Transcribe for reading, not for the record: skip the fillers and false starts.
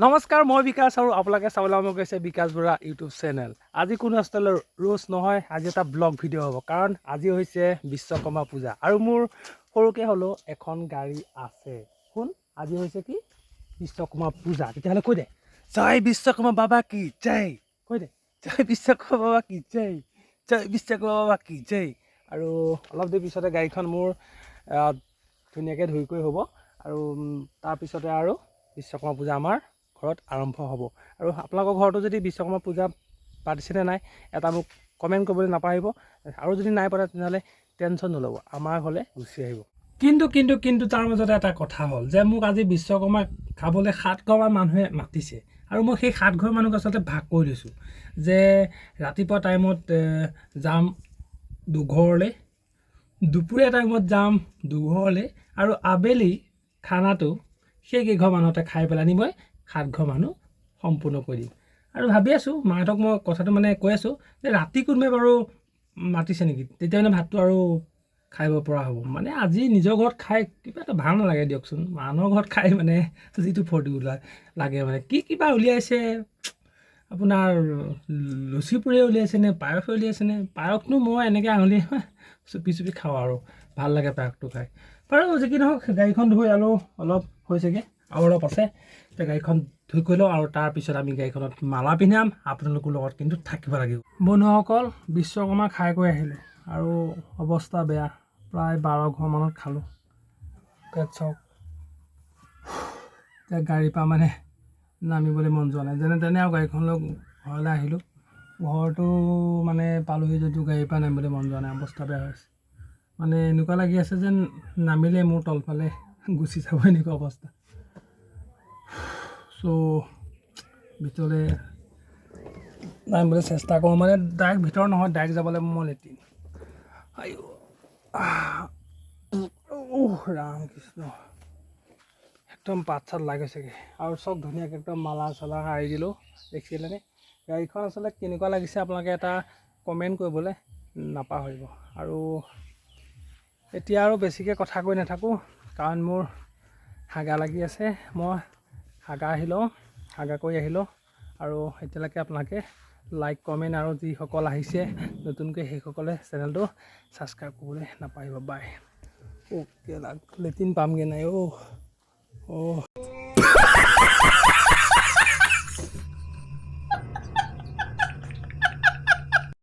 নমস্কাৰ, মই বিকাশ আৰু আপোনালোকে চাবলৈ মই গৈছে বিকাশ বৰা ইউটিউব চেনেল। আজি কোনো ষ্টাইলৰ ৰোজ নহয়, আজি এটা ব্লগ ভিডিঅ' হ'ব। কাৰণ আজি হৈছে বিশ্বকৰ্মা পূজা আৰু মোৰ সৰুকৈ হ'লেও এখন গাড়ী আছে। শুন, আজি হৈছে কি বিশ্বকৰ্মা পূজা। তেতিয়াহ'লে কৈ দে, জয় বিশ্বকৰ্মা বাবা কি জয়। কৈ দে, জয় বিশ্বকৰ্মা বাবা কি জয়, জয় বিশ্বকৰ্মা বাবা কি জয়। আৰু অলপ দেৰি পিছতে গাড়ীখন মোৰ ধুনীয়াকৈ ধুই কৰি হ'ব আৰু তাৰপিছতে আৰু বিশ্বকৰ্মা পূজা আমাৰ ঘৰত আৰম্ভ হ'ব। আৰু আপোনালোকৰ ঘৰতো যদি বিশ্বকৰ্মা পূজা পাতিছেনে নাই এটা মোক কমেণ্ট কৰিবলৈ নাপাহৰিব। আৰু যদি নাই পাতে তেনেহ'লে টেনশ্যন নল'ব, আমাৰ ঘৰলৈ গুচি আহিব। কিন্তু তাৰ মাজতে এটা কথা হ'ল যে মোক আজি বিশ্বকৰ্মা খাবলৈ 7 ঘৰমান মানুহে মাতিছে আৰু মই সেই 7 ঘৰ মানুহক আচলতে ভাগ কৰি লৈছোঁ যে ৰাতিপুৱা টাইমত যাম দুঘৰলৈ, দুপৰীয়া টাইমত যাম দুঘৰলৈ আৰু আবেলি খানাটো সেই কেইঘৰ মানুহতে খাই পেলাই নি মই 7 ঘৰ মানুহ সম্পূৰ্ণ কৰি দিম। আৰু ভাবি আছোঁ মাহঁতক মই কথাটো কৈ আছোঁ যে ৰাতি কোনোবাই বাৰু মাতিছে নেকি, তেতিয়া ভাতটো আৰু খাব পৰা হ'ব। আজি নিজৰ ঘৰত খাই কিবা এটা ভাল নালাগে দিয়কচোন, মানুহৰ ঘৰত খাই যিটো ফূৰ্তি লাগে কি কিবা উলিয়াইছে আপোনাৰ লুচি পুৰিয়ে উলিয়াইছে নে পায়সে উলিয়াইছে নে, পায়সনো মই এনেকৈ আঙুলি চুপি চুপি খাওঁ আৰু ভাল লাগে পায়সটো খাই। বাৰু যি কি নহওক, গাড়ীখন ধুই আৰু অলপ হৈছেগৈ আৰু অলপ আছে। এতিয়া গাড়ীখন ধুই কৰি লওঁ আৰু তাৰপিছত আমি গাড়ীখনত মালা পিন্ধাম। আপোনালোকৰ লগত কিন্তু থাকিব লাগিব। বন্ধুসকল, বিশ্বকৰ্মা খাই কৰি আহিলোঁ আৰু অৱস্থা বেয়া, প্ৰায় 12 ঘৰমানত খালোঁ। পেট চাওক, এতিয়া গাড়ীৰ পৰা নামিবলৈ মন যোৱা নাই। যেনে তেনে আৰু গাড়ীখন লৈ ঘৰলৈ আহিলোঁ। ঘৰটো পালোহি যদিও গাড়ীৰ পৰা নামিবলৈ মন যোৱা নাই, অৱস্থা বেয়া হৈছে। এনেকুৱা লাগি আছে যেন নামিলে মোৰ তলফালে গুচি যাব, এনেকুৱা অৱস্থা। চ' ভিতৰলৈ নামিবলৈ চেষ্টা কৰোঁ, ডাইৰেক্ট ভিতৰ নহয়, ডাইৰেক্ট যাবলৈ মই লেটিন। ৰাম কৃষ্ণ, একদম পাত চাত লাগি গৈছেগৈ আৰু চব ধুনীয়াকৈ একদম মালা চালা আঁৰি দিলোঁ। দেখিছিলেনে গাড়ীখন আচলতে কেনেকুৱা লাগিছে আপোনালোকে এটা কমেণ্ট কৰিবলৈ নাপাহৰিব। আৰু এতিয়া আৰু বেছিকৈ কথা কৈ নাথাকোঁ কাৰণ মোৰ হাগা লাগি আছে। মই হাগা কৰি আহিলোঁ আৰু এতিয়ালৈকে আপোনালোকে লাইক কমেণ্ট আৰু যিসকল আহিছে নতুনকৈ সেইসকলে চেনেলটো ছাবস্ক্ৰাইব কৰিবলৈ নাপাহৰিব। বাই। অ'কে, লেটিন পামগৈ নাই অ'।